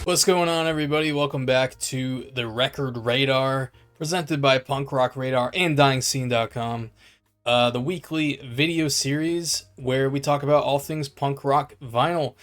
What's going on, everybody? Welcome back to the Record Radar, presented by Punk Rock Radar and DyingScene.com, the weekly video series where we talk about all things punk rock vinyl.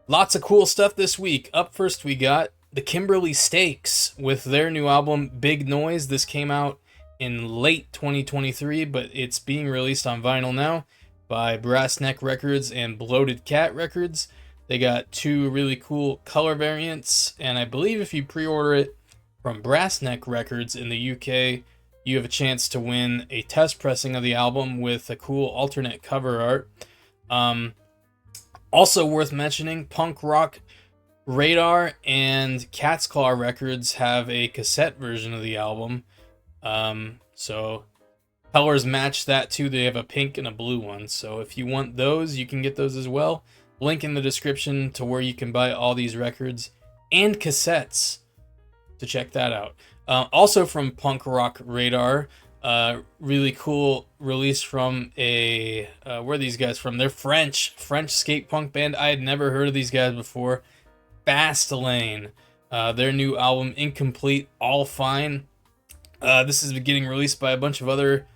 Lots of cool stuff this week. Up first, we got the Kimberly Stakes with their new album, Big Noise. This came out in late 2023, but it's being released on vinyl now by Brass Neck Records and Bloated Cat Records. They got two really cool color variants, and I believe if you pre-order it from Brass Neck Records in the UK, you have a chance to win a test pressing of the album with a cool alternate cover art. Also worth mentioning, Punk Rock Radar and Cat's Claw Records have a cassette version of the album. So colors match that too. They have a pink and a blue one. So if you want those, you can get those as well. Link in the description to where you can buy all these records and cassettes to check that out. Also from Punk Rock Radar, really cool release from where are these guys from? They're French skate punk band. I had never heard of these guys before. Fast Lane. Their new album, Incomplete, All Fine. This is getting released by a bunch of other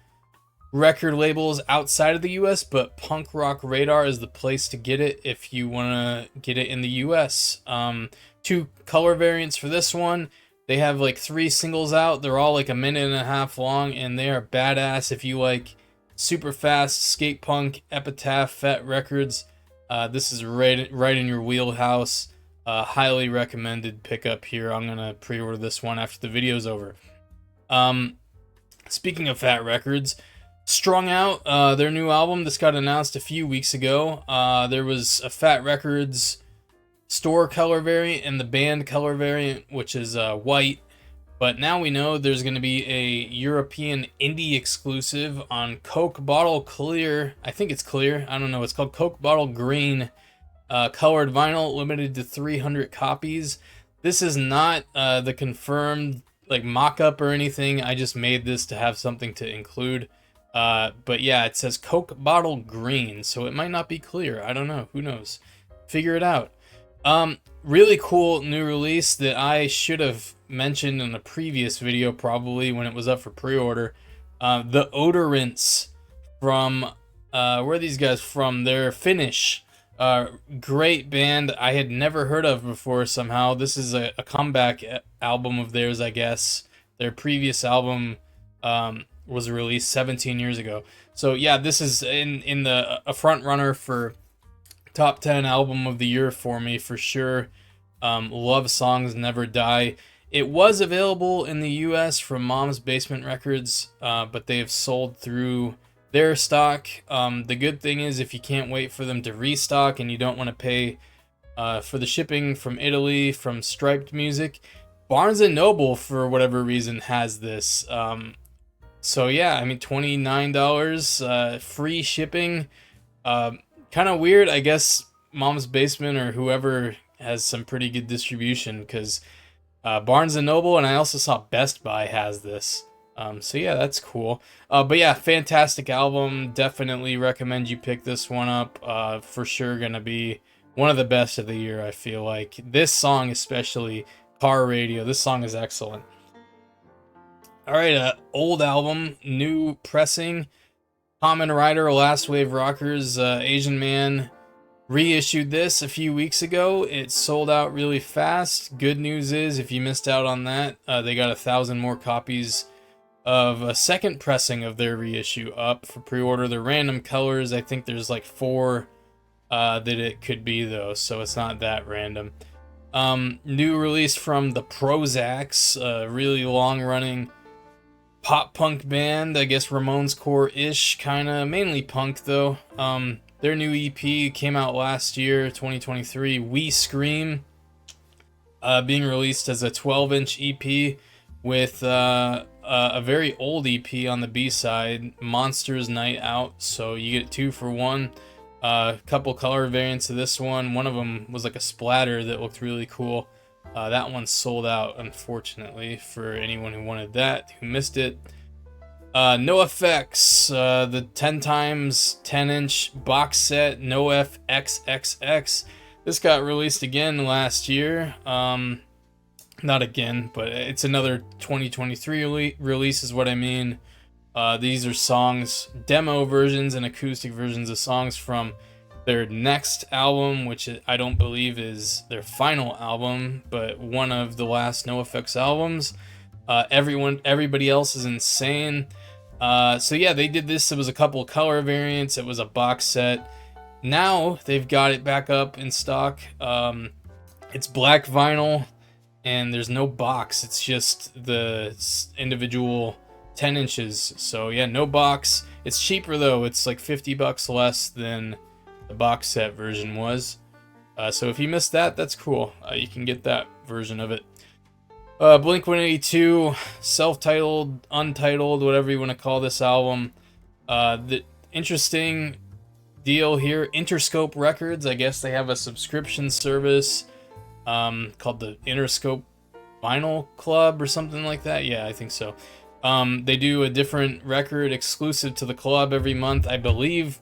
record labels outside of the US, but Punk Rock Radar is the place to get it if you want to get it in the US. Two color variants for this one. They have like 3 singles out. They're all like a minute and a half long, and they are badass if you like super fast skate punk, Epitaph, Fat Records. This is right in your wheelhouse. Highly recommended pickup here. I'm gonna pre-order this one after the video's over. Speaking of Fat Records, Strung Out, their new album, this got announced a few weeks ago. There was a Fat Records store color variant and the band color variant, which is white. But now we know there's going to be a European indie exclusive on Coke Bottle Clear. I think it's clear. I don't know. It's called Coke Bottle Green, colored vinyl, limited to 300 copies. This is not the confirmed like mock-up or anything. I just made this to have something to include. But yeah, it says Coke Bottle Green, so it might not be clear. I don't know. Who knows? Figure it out. Really cool new release that I should have mentioned in a previous video, probably when it was up for pre-order. The Odorants from, where are these guys from? They're Finnish. Great band I had never heard of before somehow. This is a comeback album of theirs, I guess. Their previous album, was released 17 years ago. So yeah, this is in a front runner for top 10 album of the year for me for sure. Love Songs Never Die. It was available in the US from Mom's Basement Records, but they have sold through their stock. The good thing is if you can't wait for them to restock and you don't want to pay for the shipping from Italy from Striped Music, Barnes & Noble for whatever reason has this. So yeah, I mean, $29, free shipping. Kind of weird, I guess. Mom's Basement or whoever has some pretty good distribution, because Barnes & Noble, and I also saw Best Buy has this. So yeah, that's cool. But yeah, fantastic album. Definitely recommend you pick this one up. For sure gonna be one of the best of the year, I feel like. This song especially, Car Radio, this song is excellent. Alright, old album, new pressing. Common Rider, Last Wave Rockers, Asian Man reissued this a few weeks ago. It sold out really fast. Good news is, if you missed out on that, they got 1,000 more copies of a second pressing of their reissue up for pre-order. They're random colors. I think there's like 4 that it could be, though, so it's not that random. New release from the Prozacs, really long-running pop punk band, I guess Ramones core-ish, kind of, mainly punk though. Their new EP came out last year, 2023, We Scream, being released as a 12-inch EP with a very old EP on the B-side, Monsters Night Out, so you get 2 for 1. A couple color variants of this one. One of them was like a splatter that looked really cool. That one sold out, unfortunately, for anyone who wanted that, who missed it. NoFX, the 10 times 10-inch box set, NoFXXX. This got released again last year. Not again, but it's another 2023 release is what I mean. These are songs, demo versions and acoustic versions of songs from their next album, which I don't believe is their final album, but one of the last NoFX albums. Everybody else is insane. So yeah, they did this. It was a couple color variants. It was a box set. Now they've got it back up in stock. It's black vinyl, and there's no box. It's just the individual 10 inches. So yeah, no box. It's cheaper though. It's like $50 less than the box set version was. So if you missed that, that's cool. You can get that version of it. Blink-182, self-titled, untitled, whatever you want to call this album. The interesting deal here, Interscope Records, I guess they have a subscription service called the Interscope Vinyl Club or something like that. Yeah, I think so. They do a different record exclusive to the club every month. I believe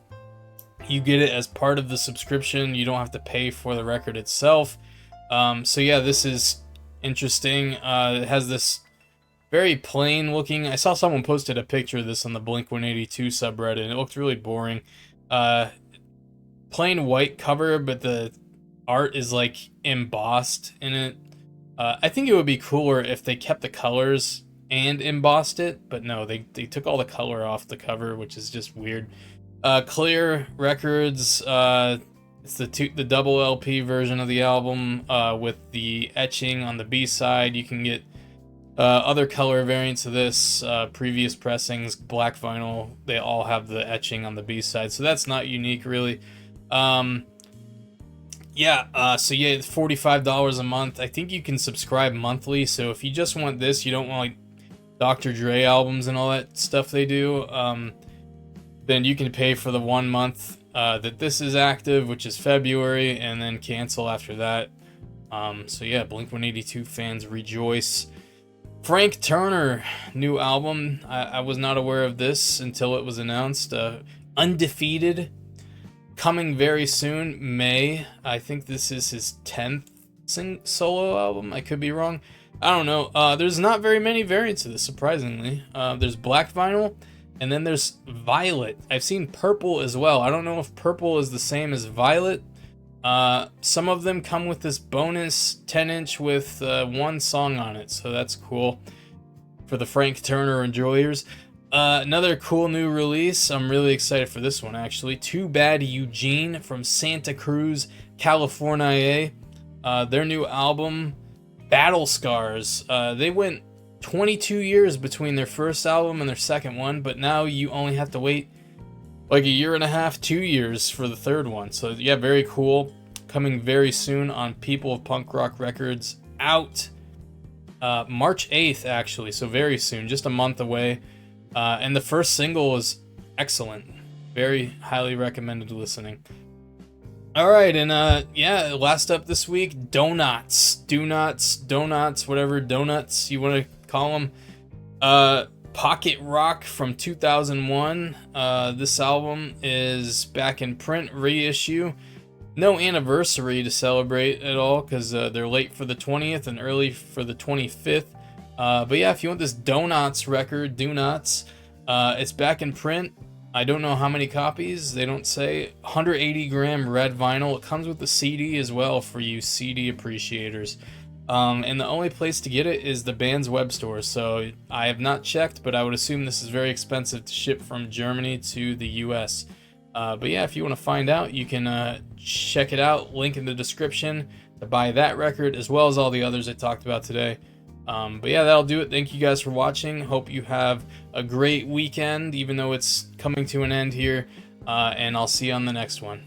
you get it as part of the subscription. You don't have to pay for the record itself. So yeah, this is interesting. It has this very plain looking. I saw someone posted a picture of this on the Blink-182 subreddit, and it looked really boring. Plain white cover, but the art is like embossed in it. I think it would be cooler if they kept the colors and embossed it, but no, they took all the color off the cover, which is just weird. Clear Records, it's the double LP version of the album with the etching on the B-side. You can get other color variants of this, previous pressings, black vinyl, they all have the etching on the B-side, so that's not unique really. So yeah, it's $45 a month. I think you can subscribe monthly, so if you just want this, you don't want like Dr. Dre albums and all that stuff they do, then you can pay for the 1 month that this is active, which is February, and then cancel after that. So yeah, Blink-182 fans rejoice. Frank Turner, new album. I was not aware of this until it was announced. Undefeated, coming very soon, May. I think this is his 10th solo album. I could be wrong. I don't know. There's not very many variants of this, surprisingly. There's black vinyl, and then there's violet. I've seen purple as well. I don't know if purple is the same as violet. Some of them come with this bonus 10-inch with one song on it, so that's cool for the Frank Turner enjoyers. Another cool new release. I'm really excited for this one, actually. Too Bad Eugene from Santa Cruz, California. Their new album, Battle Scars. They went 22 years between their first album and their second one, but now you only have to wait like a year and a half, 2 years for the third one. So yeah, very cool. Coming very soon on People of Punk Rock Records. Out March 8th, actually, so very soon, just a month away. And the first single is excellent. Very highly recommended listening. Alright, and yeah, last up this week, Donuts, whatever donuts you want to call them. Pocket Rock from 2001. This album is back in print, reissue. No anniversary to celebrate at all, because they're late for the 20th and early for the 25th. But yeah, if you want this Donuts record, it's back in print. I don't know how many copies, they don't say. 180 gram red vinyl. It comes with the CD as well for you CD appreciators. And the only place to get it is the band's web store. So I have not checked, but I would assume this is very expensive to ship from Germany to the US. But yeah, if you want to find out, you can check it out. Link in the description to buy that record as well as all the others I talked about today. But yeah, that'll do it. Thank you guys for watching. Hope you have a great weekend, even though it's coming to an end here. And I'll see you on the next one.